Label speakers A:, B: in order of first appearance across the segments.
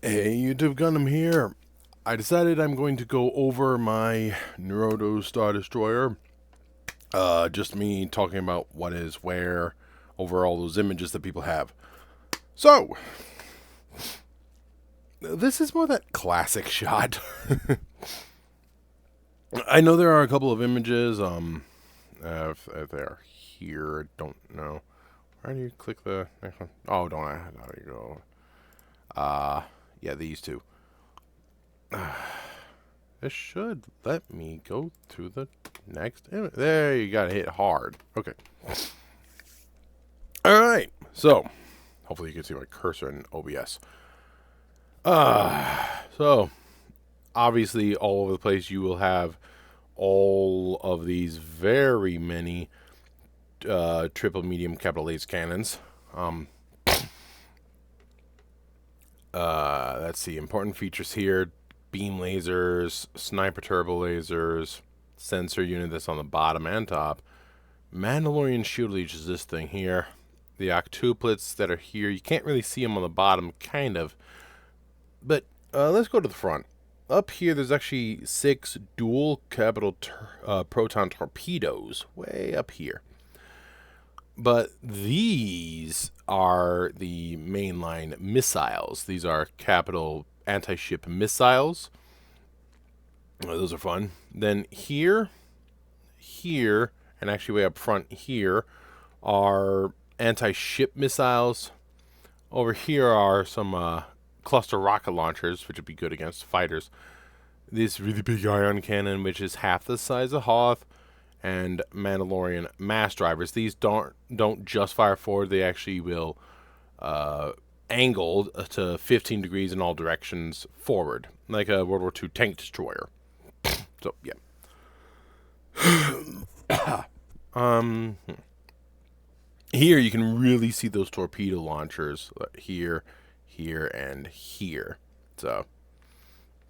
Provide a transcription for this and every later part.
A: Hey, YouTube Gundam here. I decided I'm going to go over my Nuruodo Star Destroyer. Just me talking about what is where over all those images that people have. So, this is more that classic shot. I know there are a couple of images. If they are here, I don't know. Where do you click the next one? Oh, don't I? There you go. Yeah, these two. This should let me go to the next image. There, you gotta hit hard. Okay. Alright, so, hopefully you can see my cursor in OBS. So, obviously, all over the place you will have all of these very many triple medium capital laser cannons. Let's see, important features here. Beam lasers, sniper turbo lasers, sensor unit that's on the bottom and top. Mandalorian shield leech is this thing here. The octuplets that are here, you can't really see them on the bottom, kind of. But let's go to the front. Up here, there's actually 6 dual capital proton torpedoes, way up here. But these are the mainline missiles. These are capital anti-ship missiles. Those are fun. Then here, and actually way up front here are anti-ship missiles. Over here are some cluster rocket launchers, which would be good against fighters. This really big ion cannon, which is half the size of Hoth, and Mandalorian mass drivers. These don't just fire forward; they actually will angle to 15 degrees in all directions forward, like a World War II tank destroyer. So yeah. Here you can really see those torpedo launchers here, here, and here. So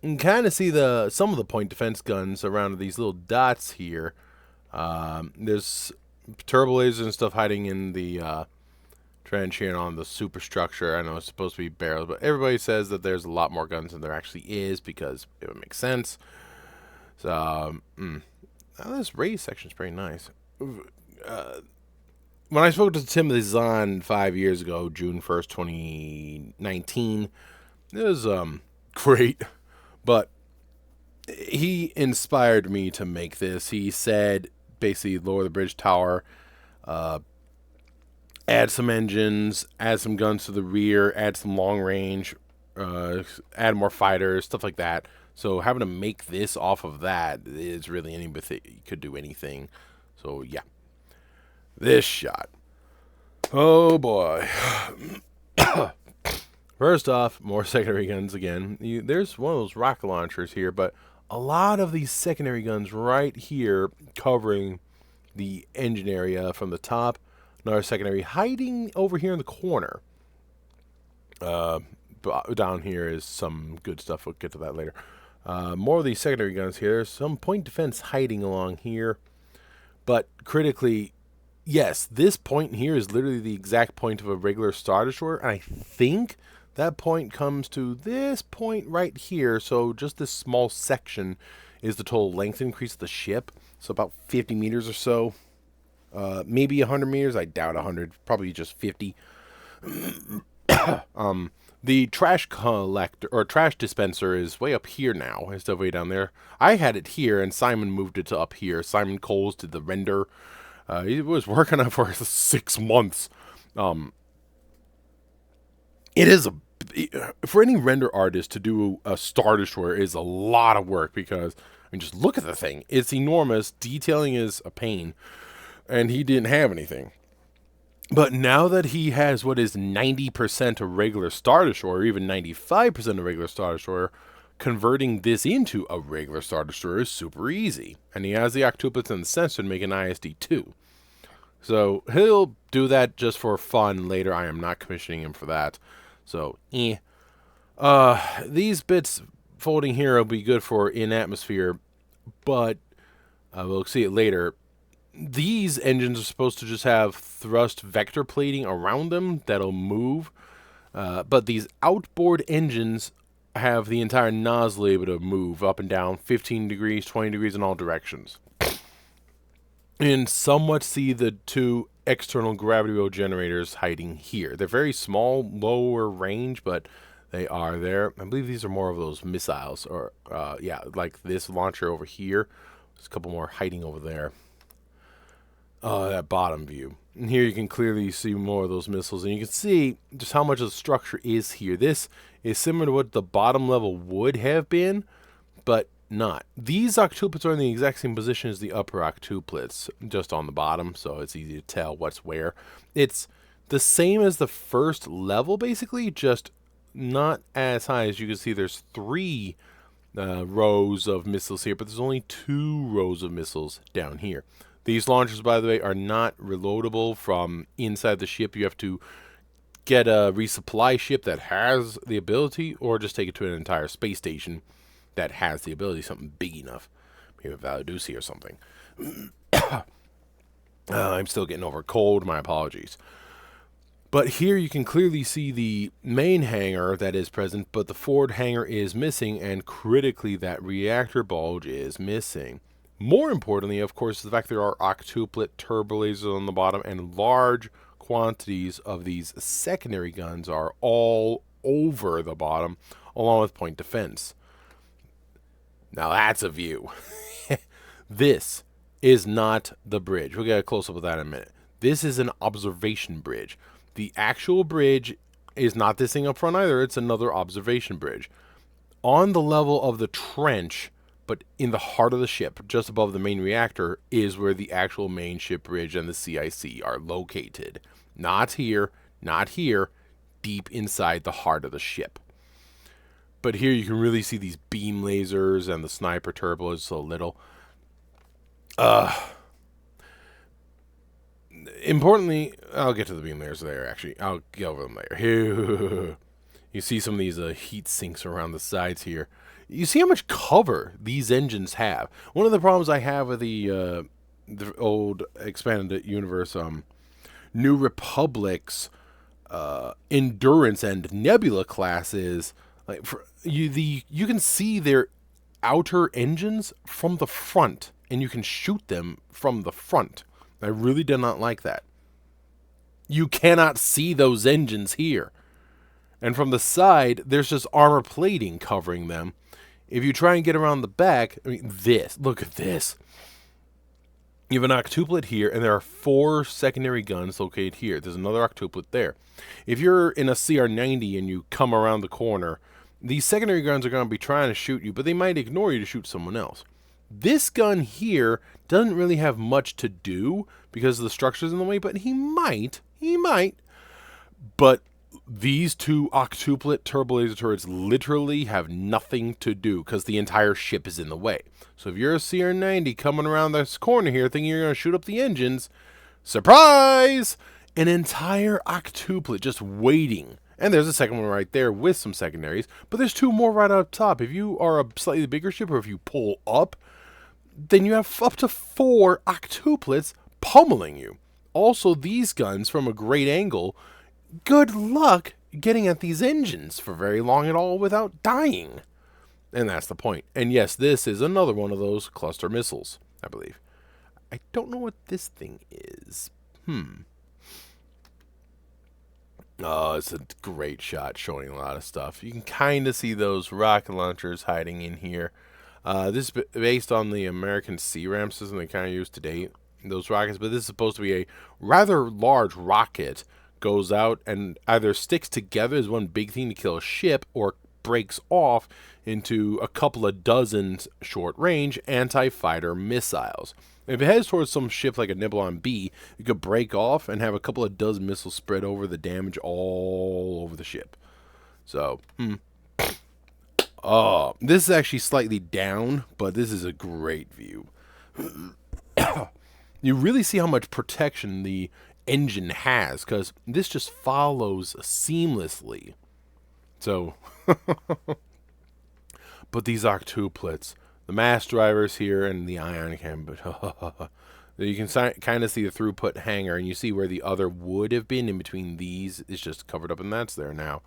A: you can kind of see some of the point defense guns around these little dots here. There's turbo lasers and stuff hiding in the trench here and on the superstructure. I know it's supposed to be barrels, but everybody says that there's a lot more guns than there actually is because it would make sense. So, this race section is pretty nice. When I spoke to Timothy Zahn 5 years ago, June 1st, 2019, it was great, but he inspired me to make this. He said, basically, lower the bridge tower, add some engines, add some guns to the rear, add some long range, add more fighters, stuff like that. So having to make this off of that is really anybody could do anything. So yeah, this shot. Oh boy. First off, more secondary guns again. There's one of those rocket launchers here, but a lot of these secondary guns right here covering the engine area from the top. Another secondary hiding over here in the corner. Down here is some good stuff. We'll get to that later. More of these secondary guns here. There's some point defense hiding along here. But critically, yes, this point here is literally the exact point of a regular Star Destroyer. And I think that point comes to this point right here. So just this small section is the total length increase of the ship. So about 50 meters or so. Maybe 100 meters. I doubt 100. Probably just 50. The trash collector or trash dispenser is way up here now instead of way down there. I had it here, and Simon moved it to up here. Simon Coles did the render. He was working on it for 6 months. It is for any render artist to do a Star Destroyer is a lot of work because I mean, just look at the thing. It's enormous. Detailing is a pain, and he didn't have anything. But now that he has what is 90% a regular Star Destroyer, or even 95% a regular Star Destroyer, converting this into a regular Star Destroyer is super easy. And he has the octuplets and the sensor to make an ISD-2. So he'll do that just for fun later. I am not commissioning him for that. So, these bits folding here will be good for in-atmosphere, but we'll see it later. These engines are supposed to just have thrust vector plating around them that'll move. But these outboard engines have the entire nozzle able to move up and down 15 degrees, 20 degrees in all directions. And somewhat see the two external gravity well generators hiding here. They're very small, lower range, but they are there. I believe these are more of those missiles, or yeah, like this launcher over here. There's a couple more hiding over there. That bottom view. And here you can clearly see more of those missiles, and you can see just how much of the structure is here. This is similar to what the bottom level would have been, but not. These octuplets are in the exact same position as the upper octuplets, just on the bottom, so it's easy to tell what's where. It's the same as the first level, basically, just not as high. As you can see, there's 3 rows of missiles here, but there's only 2 rows of missiles down here. These launchers, by the way, are not reloadable from inside the ship. You have to get a resupply ship that has the ability, or just take it to an entire space station that has the ability, something big enough. Maybe a Valadusi or something. I'm still getting over a cold, my apologies. But here you can clearly see the main hangar that is present, but the forward hangar is missing, and critically that reactor bulge is missing. More importantly, of course, is the fact there are octuplet turbo lasers on the bottom, and large quantities of these secondary guns are all over the bottom, along with point defense. Now that's a view. This is not the bridge. We'll get a close-up of that in a minute. This is an observation bridge. The actual bridge is not this thing up front either. It's another observation bridge. On the level of the trench, but in the heart of the ship, just above the main reactor, is where the actual main ship bridge and the CIC are located. Not here, not here, deep inside the heart of the ship. But here you can really see these beam lasers and the sniper turbo is so little. Importantly, I'll get to the beam lasers there, actually. I'll get over them later. Here. You see some of these heat sinks around the sides here. You see how much cover these engines have. One of the problems I have with the old expanded universe, New Republic's Endurance and Nebula classes, like you can see their outer engines from the front, and you can shoot them from the front. I really do not like that. You cannot see those engines here. And from the side, there's just armor plating covering them. If you try and get around the back, I mean, look at this. You have an octuplet here, and there are 4 secondary guns located here. There's another octuplet there. If you're in a CR-90 and you come around the corner, these secondary guns are going to be trying to shoot you, but they might ignore you to shoot someone else. This gun here doesn't really have much to do because the structure's in the way, but he might. But these 2 octuplet turbo laser turrets literally have nothing to do because the entire ship is in the way. So if you're a CR-90 coming around this corner here thinking you're going to shoot up the engines, surprise! An entire octuplet just waiting. And there's a second one right there with some secondaries, but there's 2 more right up top. If you are a slightly bigger ship, or if you pull up, then you have up to 4 octuplets pummeling you. Also, these guns, from a great angle, good luck getting at these engines for very long at all without dying. And that's the point. And yes, this is another one of those cluster missiles, I believe. I don't know what this thing is. Oh, it's a great shot showing a lot of stuff. You can kind of see those rocket launchers hiding in here. This is based on the American C-RAM system they kind of use to date, those rockets. But this is supposed to be a rather large rocket. Goes out and either sticks together as one big thing to kill a ship, or breaks off into a couple of dozen short-range anti-fighter missiles. If it heads towards some ship like a Nibelon B, it could break off and have a couple of dozen missiles spread over the damage all over the ship. So, oh, this is actually slightly down, but this is a great view. You really see how much protection the engine has, because this just follows seamlessly. So, but these octuplets, the mass drivers here and the ionic hammer, you can kind of see the throughput hangar, and you see where the other would have been in between these. It's just covered up, and that's there now.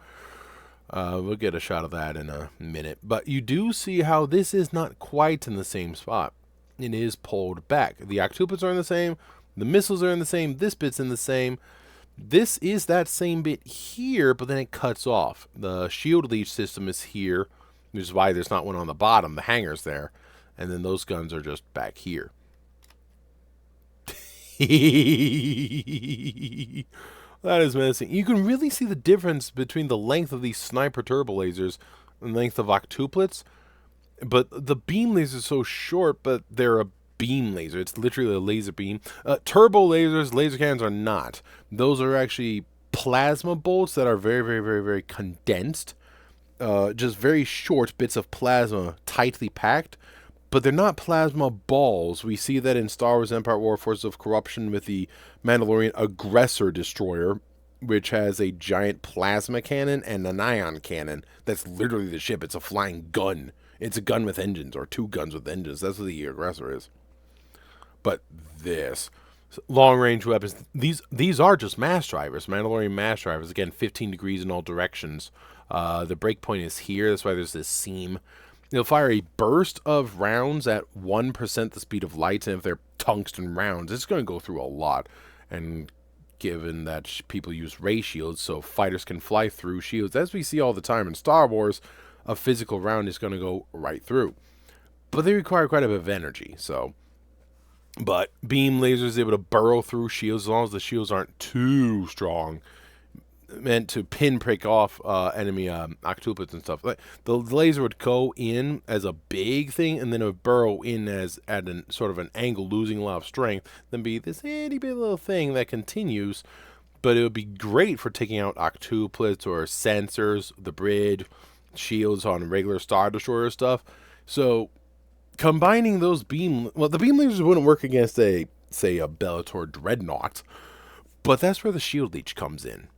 A: We'll get a shot of that in a minute. But you do see how this is not quite in the same spot. It is pulled back. The octuplets are in the same. The missiles are in the same. This bit's in the same. This is that same bit here, but then it cuts off. The shield leech system is here, which is why there's not one on the bottom. The hangar's there. And then those guns are just back here. That is menacing. You can really see the difference between the length of these sniper turbo lasers and the length of octuplets. But the beam laser is so short, but they're a beam laser. It's literally a laser beam. Turbo lasers, laser cannons are not. Those are actually plasma bolts that are very, very, very, very condensed. Just very short bits of plasma tightly packed. But they're not plasma balls. We see that in Star Wars Empire War Forces of Corruption with the Mandalorian Aggressor Destroyer, which has a giant plasma cannon and an ion cannon. That's literally the ship. It's a flying gun. It's a gun with engines, or two guns with engines. That's what the Aggressor is. But this, long-range weapons, these are just mass drivers. Mandalorian mass drivers. Again, 15 degrees in all directions. The breakpoint is here. That's why there's this seam. They'll fire a burst of rounds at 1% the speed of light, and if they're tungsten rounds, it's going to go through a lot. And given that people use ray shields, so fighters can fly through shields, as we see all the time in Star Wars, a physical round is going to go right through. But they require quite a bit of energy, so... But beam lasers is able to burrow through shields as long as the shields aren't too strong, meant to pinprick off enemy octuplets and stuff. Like the laser would go in as a big thing, and then it would burrow in as at an sort of an angle, losing a lot of strength. Then be this itty bitty little thing that continues, but it would be great for taking out octuplets or sensors, the bridge, shields on regular Star Destroyer stuff. So combining those the beam lasers wouldn't work against a Bellator Dreadnought, but that's where the shield leech comes in.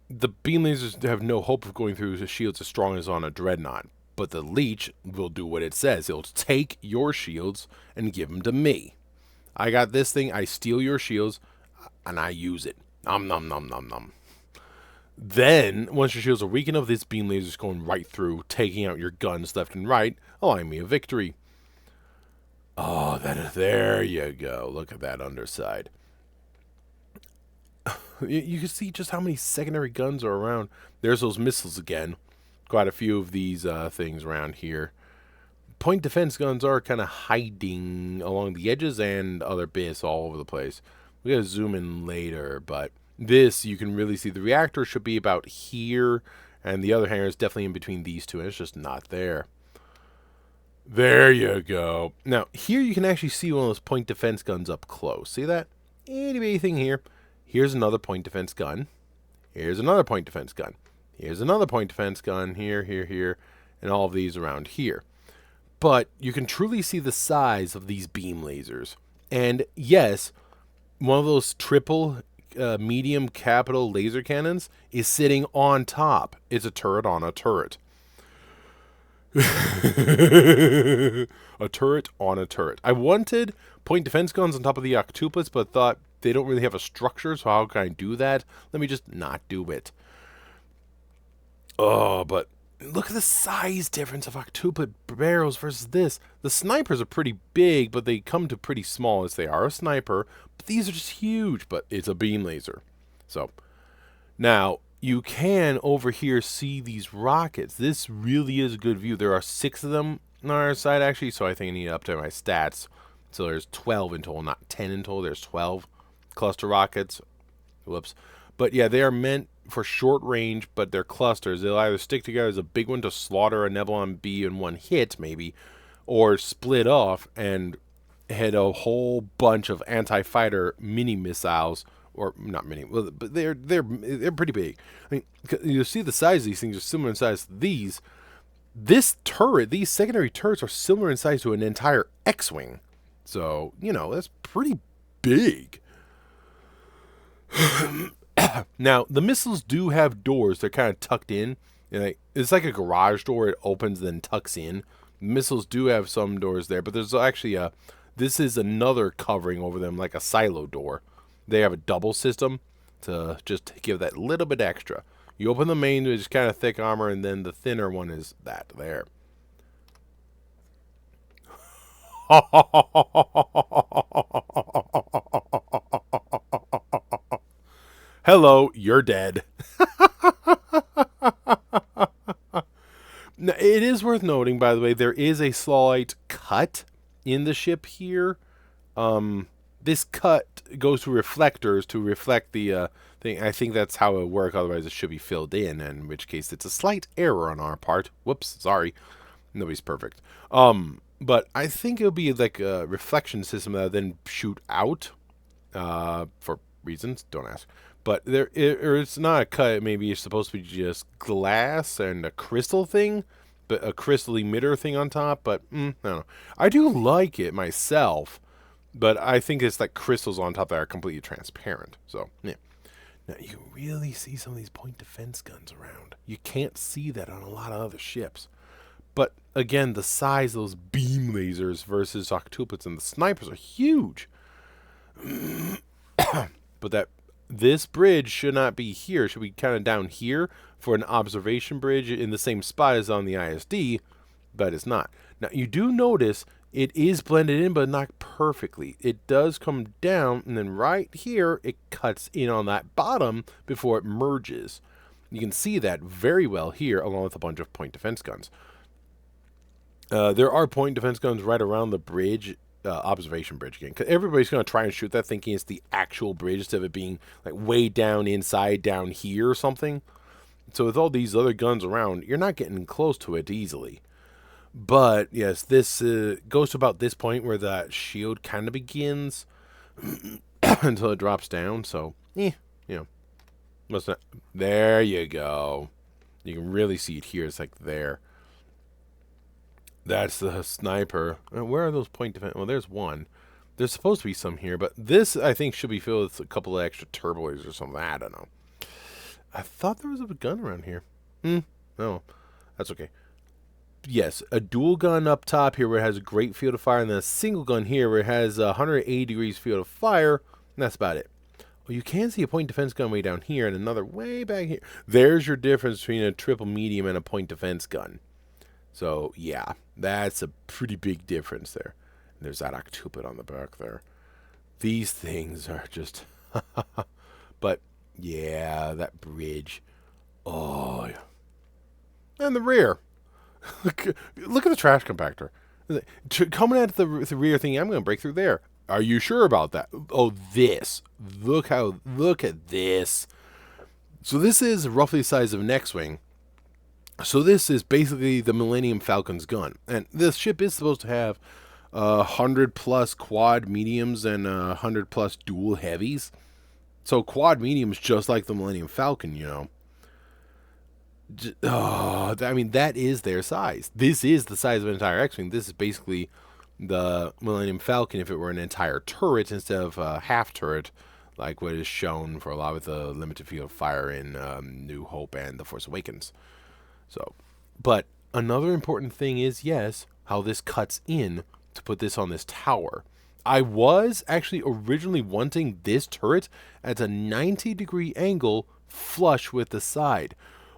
A: The beam lasers have no hope of going through the shields as strong as on a Dreadnought, but the leech will do what it says. It'll take your shields and give them to me. I got this thing, I steal your shields, and I use it. Nom nom nom nom nom. Then, once your shields are weak enough, this beam laser is going right through, taking out your guns left and right, allowing me a victory. Oh, there you go. Look at that underside. You can see just how many secondary guns are around. There's those missiles again. Quite a few of these things around here. Point defense guns are kind of hiding along the edges and other bits all over the place. We gotta zoom in later, but this, you can really see the reactor should be about here, and the other hangar is definitely in between these two, and it's just not there. There you go. Now, here you can actually see one of those point defense guns up close. See that? Itty bitty thing here. Here's another point defense gun. Here's another point defense gun. Here's another point defense gun. Here, here, here. And all of these around here. But you can truly see the size of these beam lasers. And yes, one of those triple medium capital laser cannons is sitting on top. It's a turret on a turret. A turret on a turret. I wanted point defense guns on top of the octuplets, but thought they don't really have a structure, so how can I do that? Let me just not do it. Oh, but look at the size difference of octuplet barrels versus this. The snipers are pretty big, but they come to pretty small as they are a sniper. But these are just huge, but it's a beam laser. So, now, you can over here see these rockets. This really is a good view. There are 6 of them on our side, actually, so I think I need to update my stats. So there's 12 in total, not 10 in total. There's 12 cluster rockets. Whoops. But yeah, they are meant for short range, but they're clusters. They'll either stick together as a big one to slaughter a Nebulon B in one hit, maybe, or split off and hit a whole bunch of anti-fighter mini missiles, or not mini, but they're pretty big. I mean, you see the size of these things are similar in size to these. This turret, these secondary turrets are similar in size to an entire X-wing. So, you know, that's pretty big. Now, the missiles do have doors. They're kind of tucked in. It's like a garage door. It opens then tucks in. Missiles do have some doors there, but there's actually this is another covering over them, like a silo door. They have a double system to just give that little bit extra. You open the main, which is kind of thick armor, and then the thinner one is that there. Hello, you're dead. Now, it is worth noting, by the way, there is a slight cut in the ship here. This cut goes to reflectors to reflect the thing. I think that's how it would work. Otherwise, it should be filled in which case it's a slight error on our part. Whoops, sorry. Nobody's perfect. But I think it'll be like a reflection system that will then shoot out for reasons. Don't ask. But it's not a cut. Maybe it's supposed to be just glass and a crystal thing, but a crystal emitter thing on top. But I don't know. I do like it myself, but I think it's like crystals on top that are completely transparent. So yeah. Now you can really see some of these point defense guns around. You can't see that on a lot of other ships. But again, the size of those beam lasers versus octuplets and the snipers are huge. But this bridge should not be here. It should be kind of down here for an observation bridge in the same spot as on the ISD, but it's not. Now, you do notice it is blended in, but not perfectly. It does come down, and then right here, it cuts in on that bottom before it merges. You can see that very well here, along with a bunch of point defense guns. There are point defense guns right around the bridge, observation bridge again, because everybody's going to try and shoot that thinking it's the actual bridge instead of it being like way down inside down here or something. So with all these other guns around, you're not getting close to it easily. But yes, this goes to about this point where the shield kind of begins until it drops down. So must not. There you go. You can really see it here. It's like there. That's the sniper. Where are those point defense? Well, there's one. There's supposed to be some here, but this, I think, should be filled with a couple of extra turbo lasers or something. I don't know. I thought there was a gun around here. No. That's okay. Yes, a dual gun up top here where it has a great field of fire, and then a single gun here where it has a 180 degrees field of fire, and that's about it. Well, you can see a point defense gun way down here and another way back here. There's your difference between a triple medium and a point defense gun. So, yeah, that's a pretty big difference there. And there's that octuplet on the back there. These things are just... But, yeah, that bridge. Oh, yeah. And the rear. Look at the trash compactor. Coming out of the rear thing, I'm going to break through there. Are you sure about that? Oh, this. Look at this. So this is roughly the size of an X-Wing. So this is basically the Millennium Falcon's gun. And this ship is supposed to have 100 plus quad mediums and 100 plus dual heavies. So quad mediums just like the Millennium Falcon, you know. I mean, that is their size. This is the size of an entire X-Wing. This is basically the Millennium Falcon if it were an entire turret instead of a half turret, like what is shown for a lot of the limited field of fire in New Hope and The Force Awakens. So, but another important thing is, yes, how this cuts in to put this on this tower. I was actually originally wanting this turret at a 90-degree angle flush with the side.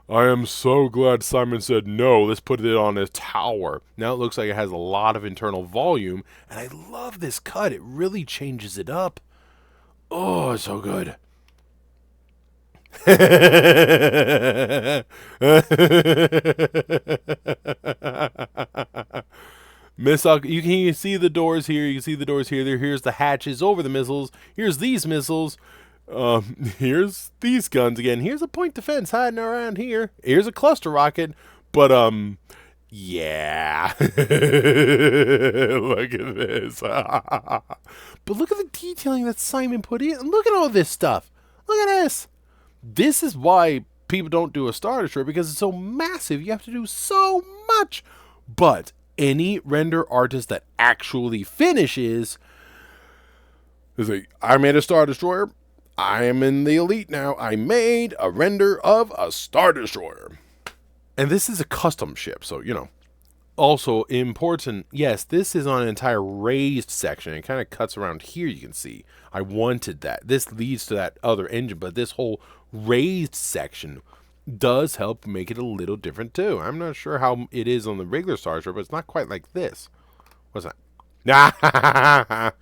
A: I am so glad Simon said no, let's put it on a tower. Now it looks like it has a lot of internal volume, and I love this cut. It really changes it up. Oh, it's so good. Missile, you can see the doors here. You can see the doors here. Here's the hatches over the missiles. Here's these missiles. Here's these guns again. Here's a point defense hiding around here. Here's a cluster rocket. But yeah. Look at this. But look at the detailing that Simon put in. Look at all this stuff. Look at this. This is why people don't do a Star Destroyer, because it's so massive. You have to do so much. But any render artist that actually finishes is like, I made a Star Destroyer. I am in the elite now. I made a render of a Star Destroyer. And this is a custom ship, so, you know. Also important, yes, this is on an entire raised section. It kind of cuts around here, you can see. I wanted that. This leads to that other engine, but this whole raised section does help make it a little different too. I'm not sure how it is on the regular Star Destroyer, but it's not quite like this. What's that?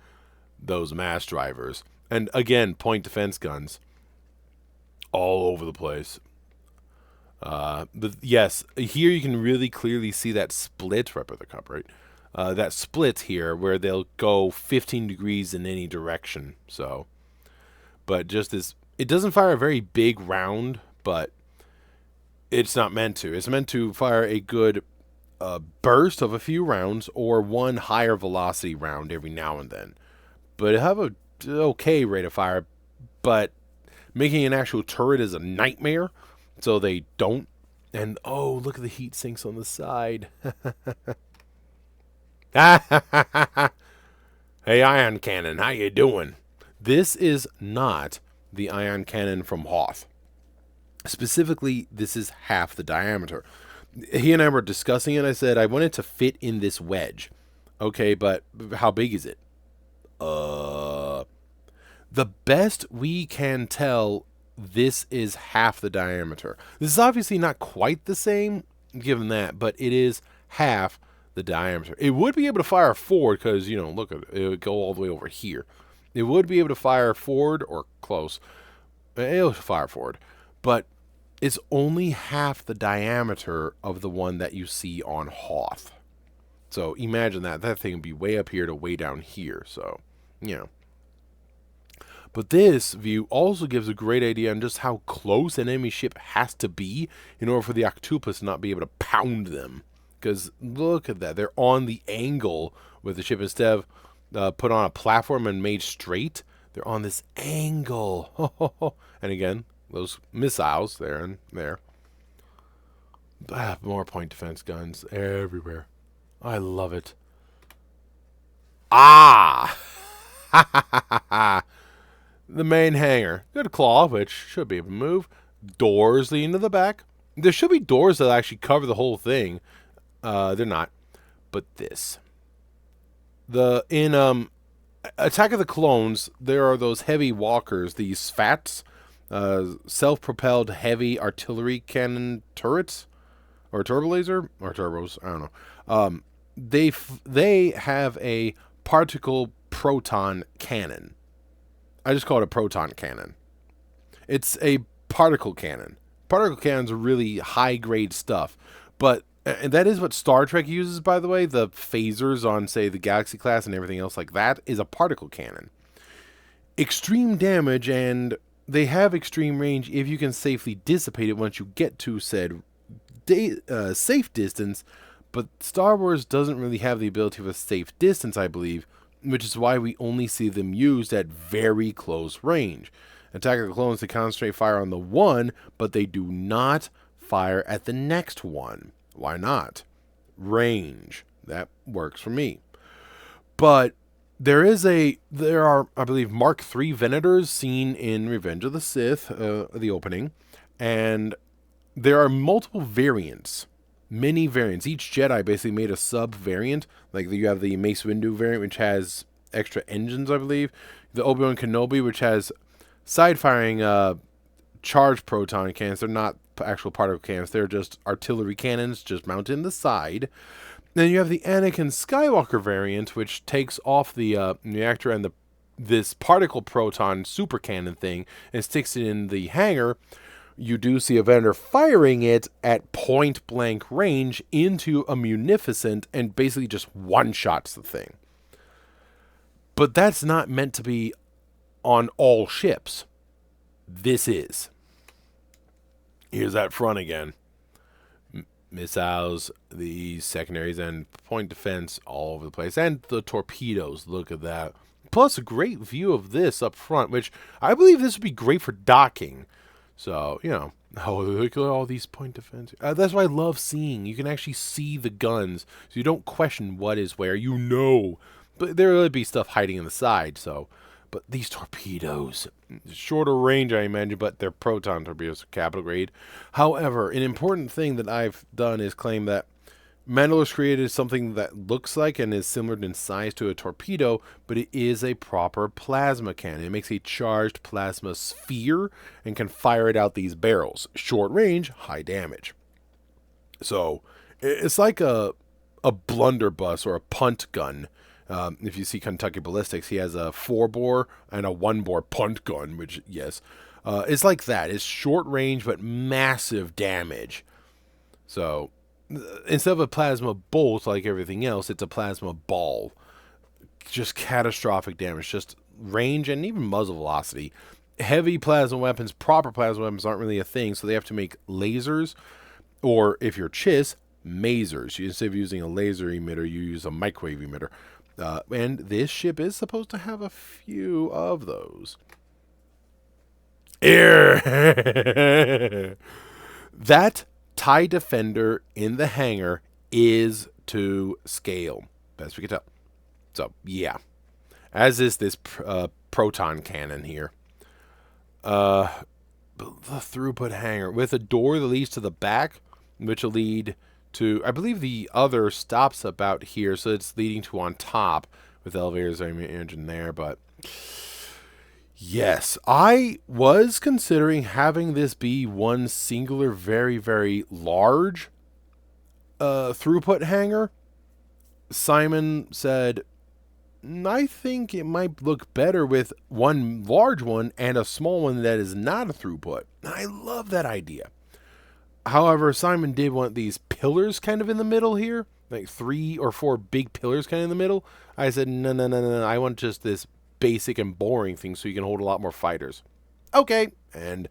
A: Those mass drivers. And again, point defense guns all over the place. But yes, here you can really clearly see that split, right by the cup, right? That split here where they'll go 15 degrees in any direction. So, but just this, it doesn't fire a very big round, but it's not meant to. It's meant to fire a good burst of a few rounds or one higher velocity round every now and then. But it have a okay rate of fire, but making an actual turret is a nightmare, so they don't. And oh, look at the heat sinks on the side. Hey, ion cannon, how you doing? This is not the ion cannon from Hoth. Specifically, this is half the diameter. He and I were discussing it. I said I want it to fit in this wedge. Okay, but how big is it? The best we can tell, this is half the diameter. This is obviously not quite the same, given that, but it is half the diameter. It would be able to fire forward because, you know, look at it. It would go all the way over here. It would be able to fire forward or close. It'll fire forward. But it's only half the diameter of the one that you see on Hoth. So imagine that. That thing would be way up here to way down here. So, you know. But this view also gives a great idea on just how close an enemy ship has to be in order for the octopus to not be able to pound them. Because look at that. They're on the angle with the ship. Instead of put on a platform and made straight, they're on this angle. And again, those missiles there and there. More point defense guns everywhere. I love it. Ah! The main hangar. Good claw, which should be able to move. Doors leading to the back. There should be doors that actually cover the whole thing. They're not. But this. In Attack of the Clones, there are those heavy walkers, these SFATs, self-propelled heavy artillery cannon turrets, or turbo laser, or turbos, I don't know. They have a particle proton cannon. I just call it a proton cannon. It's a particle cannon. Particle cannons are really high-grade stuff. But and that is what Star Trek uses, by the way. The phasers on, say, the Galaxy class and everything else like that is a particle cannon. Extreme damage, and they have extreme range if you can safely dissipate it once you get to said safe distance. But Star Wars doesn't really have the ability of a safe distance, I believe, which is why we only see them used at very close range. Attack of the Clones, they concentrate fire on the one, but they do not fire at the next one. Why not? Range. That works for me. But there are, I believe, Mark III Venators seen in Revenge of the Sith, the opening, and there are multiple variants. Many variants. Each Jedi basically made a sub-variant. Like you have the Mace Windu variant, which has extra engines, I believe. The Obi-Wan Kenobi, which has side-firing charged proton cannons. They're not actual particle cannons. They're just artillery cannons, just mounted in the side. Then you have the Anakin Skywalker variant, which takes off the reactor and this particle proton super cannon thing and sticks it in the hangar. You do see a vendor firing it at point-blank range into a munificent and basically just one-shots the thing. But that's not meant to be on all ships. This is. Here's that front again. Missiles, the secondaries, and point defense all over the place. And the torpedoes, look at that. Plus a great view of this up front, which I believe this would be great for docking. So, you know, oh, look at all these point defense. That's what I love seeing. You can actually see the guns, so you don't question what is where. You know. But there will be stuff hiding in the side, so. But these torpedoes, shorter range, I imagine, but they're proton torpedoes, capital grade. However, an important thing that I've done is claim that Mandalorian's created something that looks like and is similar in size to a torpedo, but it is a proper plasma cannon. It makes a charged plasma sphere and can fire it out these barrels. Short range, high damage. So it's like a blunderbuss or a punt gun. If you see Kentucky Ballistics, he has a 4-bore and a 1-bore punt gun, which, yes, it's like that. It's short range, but massive damage. So instead of a plasma bolt like everything else, it's a plasma ball. Just catastrophic damage, just range and even muzzle velocity. Heavy plasma weapons, proper plasma weapons aren't really a thing, so they have to make lasers, or if you're Chiss, masers. Instead of using a laser emitter, you use a microwave emitter. And this ship is supposed to have a few of those. That TIE Defender in the hangar is to scale, best we can tell. So, yeah. As is this proton cannon here. The throughput hangar with a door that leads to the back, which will lead to, I believe the other stops about here, so it's leading to on top with elevators and engine there, but yes, I was considering having this be one singular, very, very large throughput hangar. Simon said, I think it might look better with one large one and a small one that is not a throughput. I love that idea. However, Simon did want these pillars kind of in the middle here, like 3 or 4 big pillars kind of in the middle. I said, no. I want just this basic and boring thing so you can hold a lot more fighters. Okay. And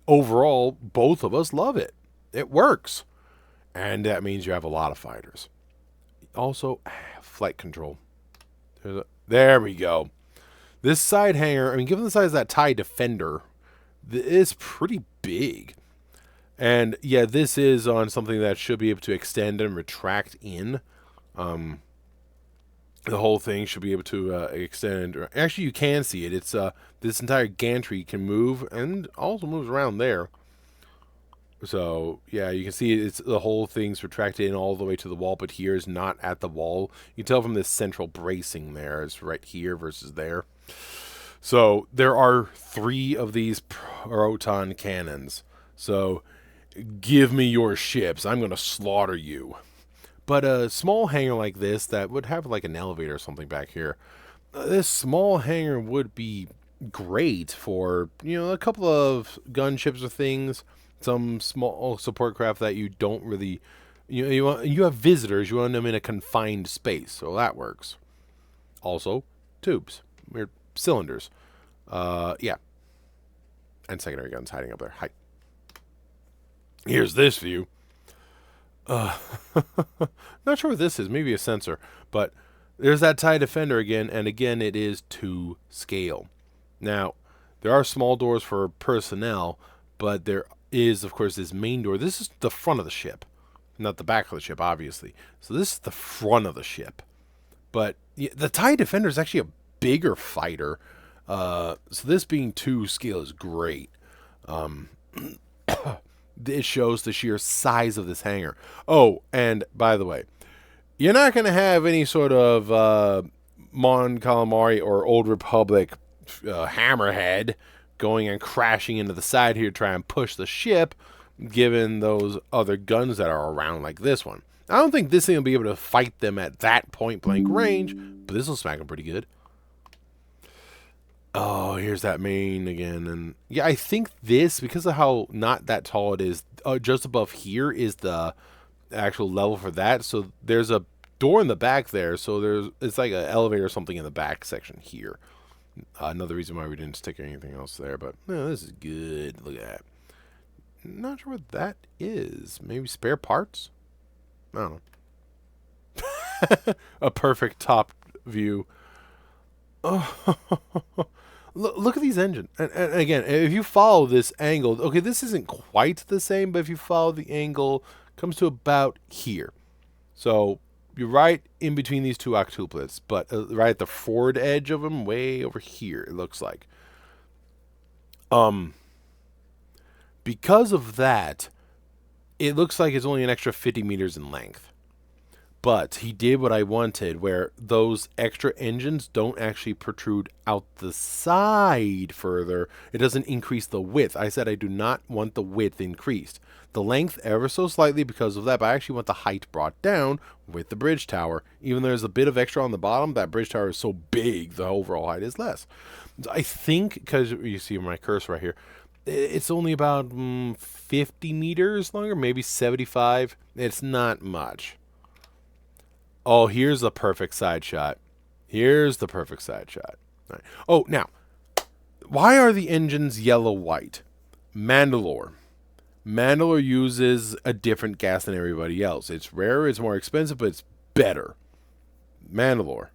A: overall, both of us love it. It works. And that means you have a lot of fighters. Also, flight control. There we go. This side hangar, I mean, given the size of that TIE Defender, it's pretty big. And yeah, this is on something that should be able to extend and retract in. The whole thing should be able to extend. Actually, you can see it. It's this entire gantry can move and also moves around there. So yeah, you can see it's the whole thing's retracted in all the way to the wall, but here is not at the wall. You can tell from this central bracing there. It's right here versus there. So there are 3 of these proton cannons. So give me your ships. I'm going to slaughter you. But a small hangar like this that would have like an elevator or something back here, this small hangar would be great for, a couple of gunships or things, some small support craft that you don't really, you have visitors, you want them in a confined space, so that works. Also, tubes, weird cylinders. Yeah. And secondary guns hiding up there. Hi. Here's this view. Not sure what this is. Maybe a sensor. But there's that TIE Defender again. And again, it is to scale. Now, there are small doors for personnel. But there is, of course, this main door. This is the front of the ship. Not the back of the ship, obviously. So this is the front of the ship. But the TIE Defender is actually a bigger fighter. So this being to scale is great. It shows the sheer size of this hangar. Oh, and by the way, you're not going to have any sort of Mon Calamari or Old Republic hammerhead going and crashing into the side here to try and push the ship, given those other guns that are around like this one. I don't think this thing will be able to fight them at that point-blank range, but this will smack them pretty good. Oh, here's that main again. And yeah, I think this, because of how not that tall it is, just above here is the actual level for that. So there's a door in the back there. So it's like an elevator or something in the back section here. Another reason why we didn't stick anything else there. But no, this is good. Look at that. Not sure what that is. Maybe spare parts? I don't know. A perfect top view. Oh, look at these engines. And again, if you follow this angle, okay, this isn't quite the same, but if you follow the angle, it comes to about here. So you're right in between these two octuplets, but right at the forward edge of them, way over here, it looks like. Because of that, it looks like it's only an extra 50 meters in length. But he did what I wanted, where those extra engines don't actually protrude out the side further. It doesn't increase the width. I said I do not want the width increased. The length ever so slightly because of that, but I actually want the height brought down with the bridge tower. Even though there's a bit of extra on the bottom, that bridge tower is so big, the overall height is less. I think, because you see my cursor right here, it's only about 50 meters longer, maybe 75. It's not much. Oh, here's the perfect side shot. Here's the perfect side shot. All right. Oh, now, why are the engines yellow-white? Mandalore. Mandalore uses a different gas than everybody else. It's rare, it's more expensive, but it's better. Mandalore.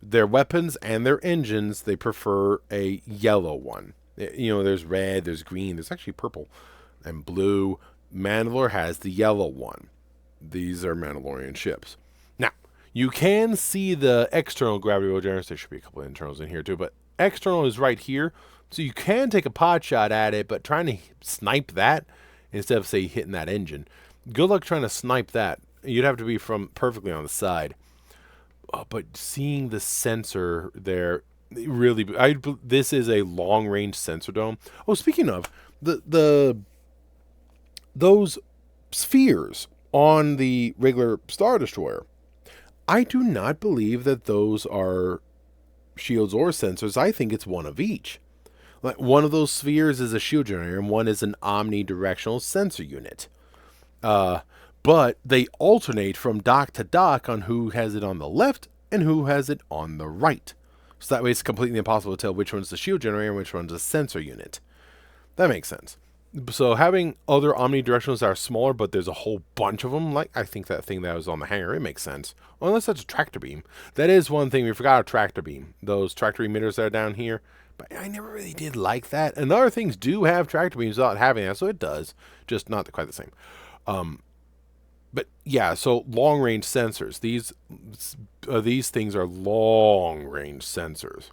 A: Their weapons and their engines, they prefer a yellow one. You know, there's red, there's green, there's actually purple and blue. Mandalore has the yellow one. These are Mandalorian ships. Now, you can see the external gravity well generators. There should be a couple of internals in here too, but external is right here. So you can take a pot shot at it, but trying to snipe that instead of, say, hitting that engine, good luck trying to snipe that. You'd have to be from perfectly on the side. But seeing the sensor there, really, this is a long-range sensor dome. Oh, speaking of, those spheres on the regular Star Destroyer, I do not believe that those are shields or sensors. I think it's one of each. Like, one of those spheres is a shield generator, and one is an omnidirectional sensor unit. But they alternate from dock to dock on who has it on the left and who has it on the right. So that way it's completely impossible to tell which one's the shield generator and which one's a sensor unit. That makes sense. So having other omnidirectionals that are smaller, but there's a whole bunch of them, like I think that thing that was on the hangar, it makes sense. Unless that's a tractor beam. That is one thing, we forgot a tractor beam. Those tractor emitters that are down here. But I never really did like that. And other things do have tractor beams without having that, so it does. Just not quite the same. But yeah, so long-range sensors. These things are long-range sensors.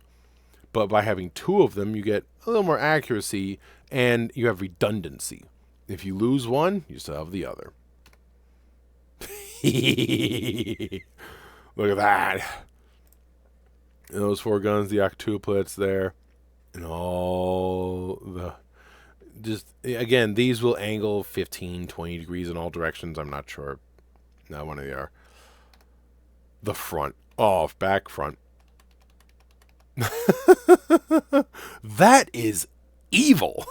A: But by having two of them, you get a little more accuracy and you have redundancy. If you lose one, you still have the other. Look at that. And those four guns, the octuplets there. And all the... Just, again, these will angle 15, 20 degrees in all directions. I'm not sure. Not one of the are. The front. Oh, back front. That is evil.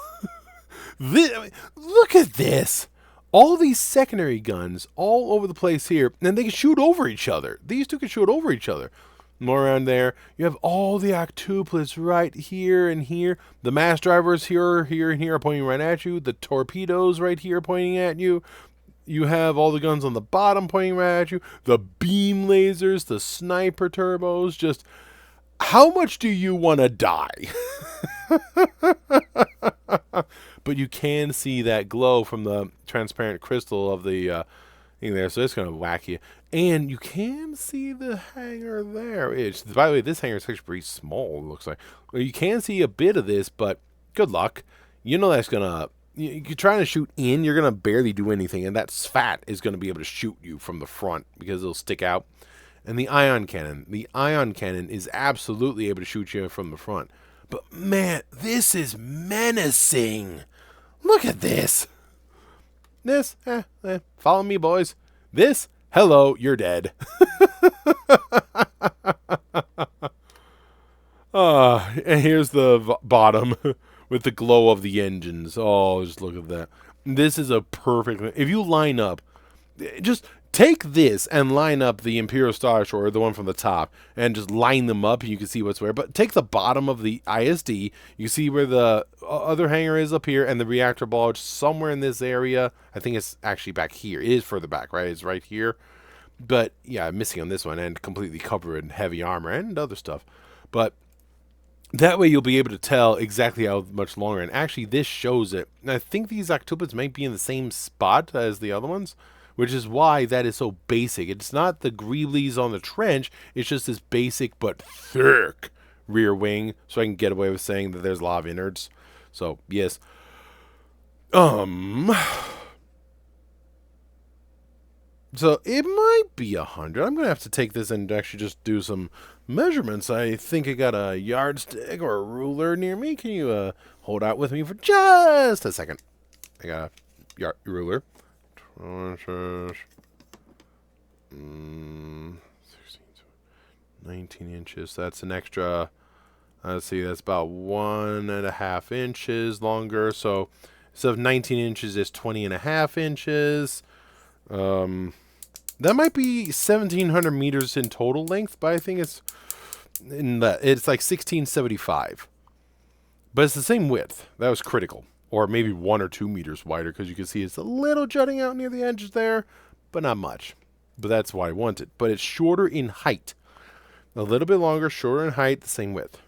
A: Look at this. All these secondary guns all over the place here. And they can shoot over each other. These two can shoot over each other. More around there. You have all the octuplets right here and here. The mass drivers here, here, and here are pointing right at you. The torpedoes right here pointing at you. You have all the guns on the bottom pointing right at you. The beam lasers, the sniper turbos. Just, how much do you want to die? But you can see that glow from the transparent crystal of the thing there. So it's going to whack you. And you can see the hangar there. By the way, this hangar is actually pretty small, it looks like. Well, you can see a bit of this, but good luck. You know that's going to... You're trying to shoot in, you're going to barely do anything. And that SFAT is going to be able to shoot you from the front because it'll stick out. And the ion cannon. The ion cannon is absolutely able to shoot you from the front. But man, this is menacing. Look at this. This, follow me, boys. This... Hello, you're dead. And here's the bottom with the glow of the engines. Oh, just look at that. This is a perfect... If you line up... Just take this and line up the Imperial Star Destroyer, the one from the top, and just line them up. You can see what's where. But take the bottom of the ISD. You see where the other hangar is up here, and the reactor bulge somewhere in this area. I think it's actually back here. It is further back, right? It's right here. But, yeah, I'm missing on this one, and completely covered in heavy armor and other stuff. But that way you'll be able to tell exactly how much longer. And actually, this shows it. And I think these octuplets might be in the same spot as the other ones, which is why that is so basic. It's not the Greavelys on the trench. It's just this basic but thick rear wing. So I can get away with saying that there's a lot of innards. So, yes. So it might be 100. I'm going to have to take this and actually just do some measurements. I think I got a yardstick or a ruler near me. Can you hold out with me for just a second? I got a ruler. 19 inches. That's an extra. Let's see. That's about 1.5 inches longer. So instead of 19 inches, it's 20.5 inches. That might be 1,700 meters in total length, but I think it's like 1,675. But it's the same width. That was critical. Or maybe 1 or 2 meters wider, because you can see it's a little jutting out near the edges there, but not much. But that's what I wanted. But it's shorter in height. A little bit longer, shorter in height, the same width.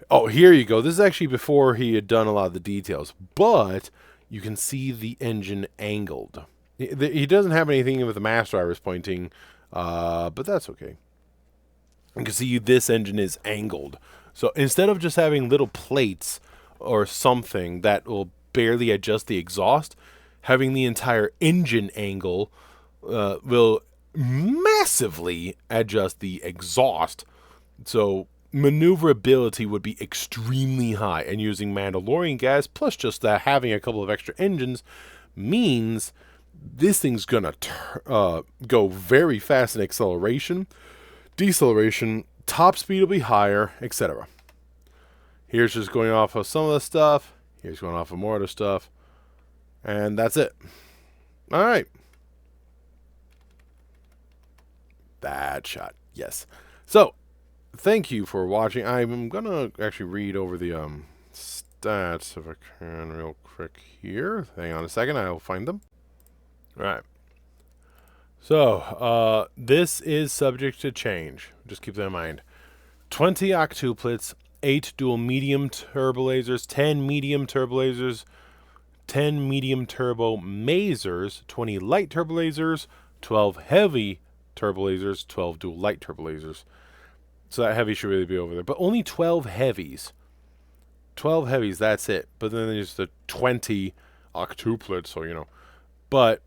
A: Oh, here you go. This is actually before he had done a lot of the details. But you can see the engine angled. He doesn't have anything with the master drivers pointing, but that's okay. You can see this engine is angled. So instead of just having little plates or something that will barely adjust the exhaust, having the entire engine angle will massively adjust the exhaust. So maneuverability would be extremely high. And using Mandalorian gas, plus just that having a couple of extra engines, means this thing's gonna go very fast in acceleration, deceleration, top speed will be higher, etc. Here's just going off of some of the stuff. Here's going off of more of the stuff. And that's it. All right. Bad shot. Yes. So, thank you for watching. I'm going to actually read over the stats if I can real quick here. Hang on a second. I'll find them. All right. So, this is subject to change. Just keep that in mind. 20 octuplets, 8 dual medium turbo lasers, 10 medium turbo lasers, 10 medium turbo masers, 20 light turbo lasers, 12 heavy turbo lasers, 12 dual light turbo lasers. So that heavy should really be over there. But only 12 heavies. 12 heavies, that's it. But then there's the 20 octuplets, so you know. But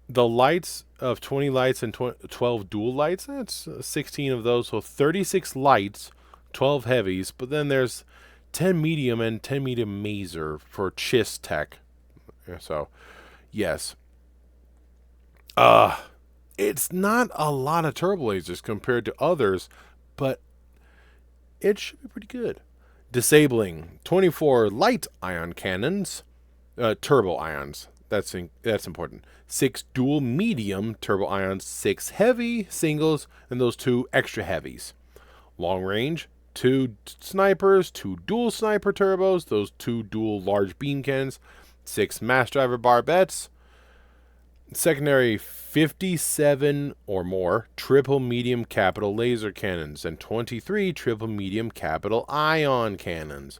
A: the lights of 20 lights and 12 dual lights, that's 16 of those. So 36 lights, 12 heavies. But then there's 10 medium and 10 medium maser for Chiss Tech. So, yes. It's not a lot of turbo lasers compared to others, but it should be pretty good. Disabling 24 light ion cannons, turbo ions. That's important. 6 dual medium turbo ions, 6 heavy singles, and those 2 extra heavies. Long range, 2 snipers, 2 dual sniper turbos, those 2 dual large beam cannons, 6 mass driver barbettes. Secondary, 57 or more triple medium capital laser cannons and 23 triple medium capital ion cannons.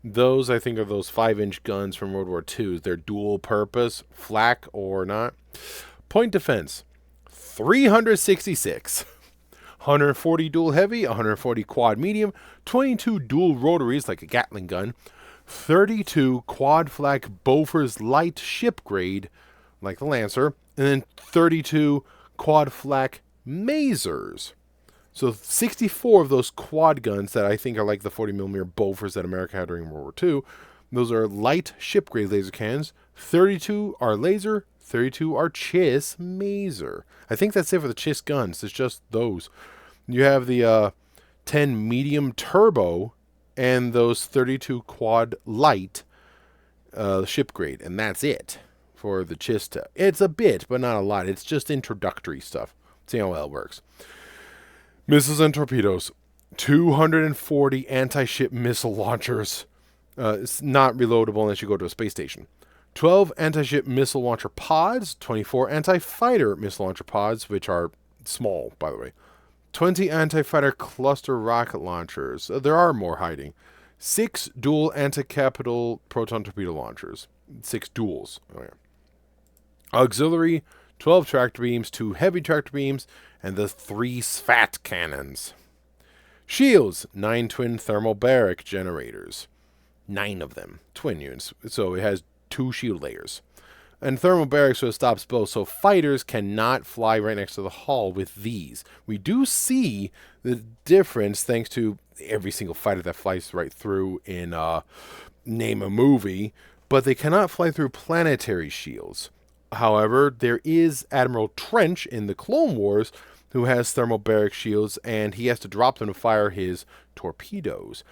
A: Those, I think, are those 5-inch guns from World War II. They're dual purpose, flak or not. Point defense, 366. 140 dual heavy, 140 quad medium, 22 dual rotaries like a Gatling gun, 32 quad flak Bofors light ship grade like the Lancer, and then 32 quad flak masers. So 64 of those quad guns that I think are like the 40mm Bofors that America had during World War II, those are light ship-grade laser cannons. 32 are laser, 32 are Chiss maser. I think that's it for the Chiss guns. It's just those. You have the 10 medium turbo and those 32 quad light ship-grade, and that's it for the Chiss Tech. It's a bit, but not a lot. It's just introductory stuff. See how well it works. Missiles and torpedoes. 240 anti-ship missile launchers. It's not reloadable unless you go to a space station. 12 anti-ship missile launcher pods. 24 anti-fighter missile launcher pods, which are small, by the way. 20 anti-fighter cluster rocket launchers. There are more hiding. 6 dual anti-capital proton torpedo launchers. 6 duals. Oh, yeah. Auxiliary, 12 tractor beams, 2 heavy tractor beams, and the 3 SFAT cannons. Shields, 9 twin thermobaric generators. 9 of them, twin units. So it has 2 shield layers. And thermal barracks, so it stops both. So fighters cannot fly right next to the hull with these. We do see the difference thanks to every single fighter that flies right through in Name a Movie, but they cannot fly through planetary shields. However, there is Admiral Trench in the Clone Wars who has thermal barrack shields, and he has to drop them to fire his torpedoes.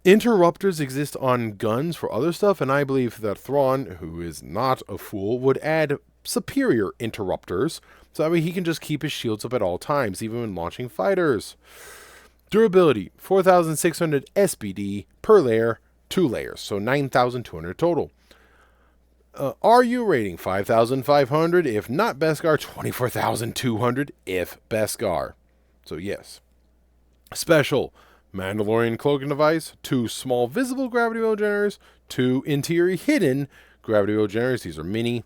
A: Interrupters exist on guns for other stuff, and I believe that Thrawn, who is not a fool, would add superior interrupters, so that way he can just keep his shields up at all times, even when launching fighters. Durability, 4,600 SBD per layer, 2 layers, so 9,200 total. RU rating, 5,500, if not Beskar, 24,200, if Beskar. So yes. Special, Mandalorian cloaking device, 2 small visible gravity well generators, 2 interior hidden gravity well generators, these are mini,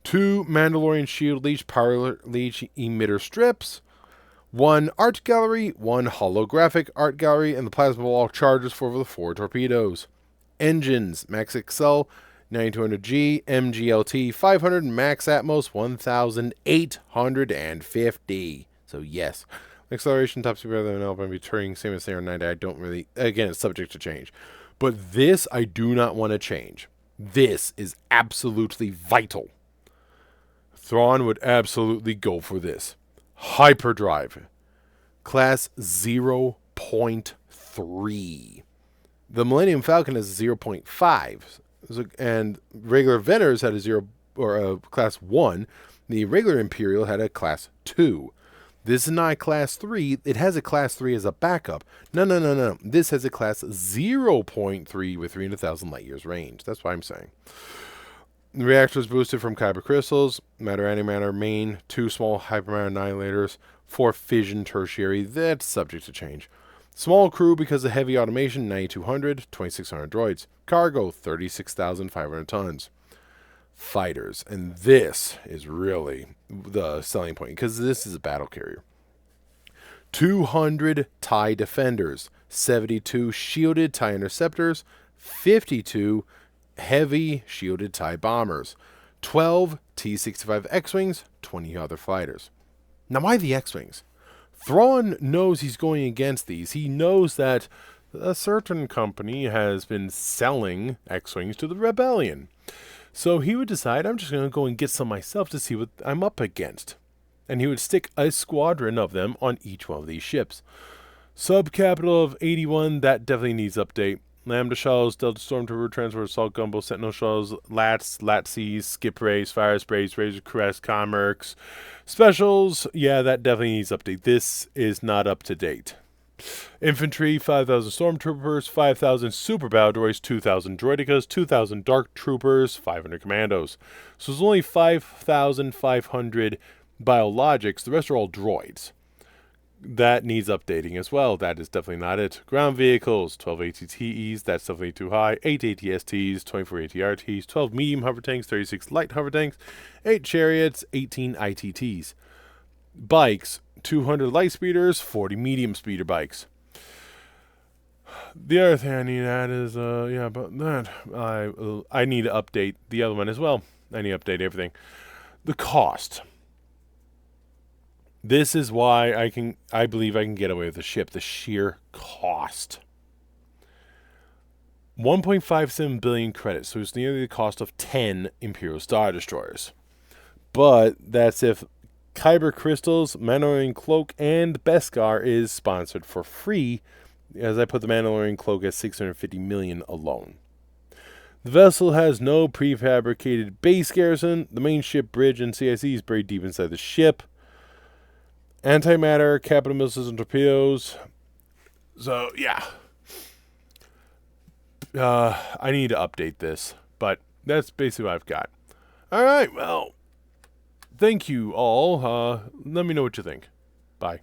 A: 2 Mandalorian shield leech power leech emitter strips, 1 art gallery, 1 holographic art gallery, and the plasma wall charges for the 4 torpedoes. Engines, Max XL 9200G, MGLT 500, Max Atmos 1850. So yes. Acceleration, top speed rather than Alpine, be turning same as AR-90. I don't really, again, it's subject to change. But this I do not want to change. This is absolutely vital. Thrawn would absolutely go for this. Hyperdrive. Class 0.3. The Millennium Falcon is 0.5. And regular Veners had a 0 or a class 1. The regular Imperial had a class 2. This is not a class 3. It has a class 3 as a backup. No. This has a class 0.3 with 300,000 light years range. That's what I'm saying. The reactor is boosted from kyber crystals, matter antimatter main, 2 small hypermatter annihilators, 4 fission tertiary. That's subject to change. Small crew because of heavy automation, 9,200, 2,600 droids. Cargo, 36,500 tons. Fighters, and this is really the selling point because this is a battle carrier. 200 TIE Defenders, 72 shielded TIE Interceptors, 52 heavy shielded TIE Bombers, 12 T-65 X-Wings, 20 other fighters. Now why the X-Wings? Thrawn knows he's going against these. He knows that a certain company has been selling X-Wings to the Rebellion. So he would decide, I'm just going to go and get some myself to see what I'm up against. And he would stick a squadron of them on each one of these ships. Subcapital of 81, that definitely needs update. Lambda shells, Delta Stormtrooper, Transport Assault Gumbo, Sentinel shells, Latsies, Skip Rays, Fire Sprays, Razor Crest, Commerce. Specials, yeah, that definitely needs update. This is not up to date. Infantry, 5,000 Stormtroopers, 5,000 Super Battle Droids, 2,000 Droidicas, 2,000 Dark Troopers, 500 Commandos. So there's only 5,500 biologics. The rest are all droids. That needs updating as well. That is definitely not it. Ground vehicles, 12 ATTEs, that's definitely too high. 8 ATSTs, 24 ATRTs, 12 medium hover tanks, 36 light hover tanks, 8 chariots, 18 ITTs. Bikes, 200 light speeders, 40 medium speeder bikes. The other thing I need to add is, but that I need to update the other one as well. I need to update everything. The cost. This is why I believe I can get away with the ship. The sheer cost. 1.57 billion credits, so it's nearly the cost of 10 Imperial Star Destroyers. But that's if Kyber Crystals, Mandalorian Cloak, and Beskar is sponsored for free, as I put the Mandalorian Cloak at 650 million alone. The vessel has no prefabricated base garrison. The main ship, bridge, and CIC is buried deep inside the ship. Antimatter, capital missiles, and torpedoes. So, yeah. I need to update this, but that's basically what I've got. All right, well, thank you all. Let me know what you think. Bye.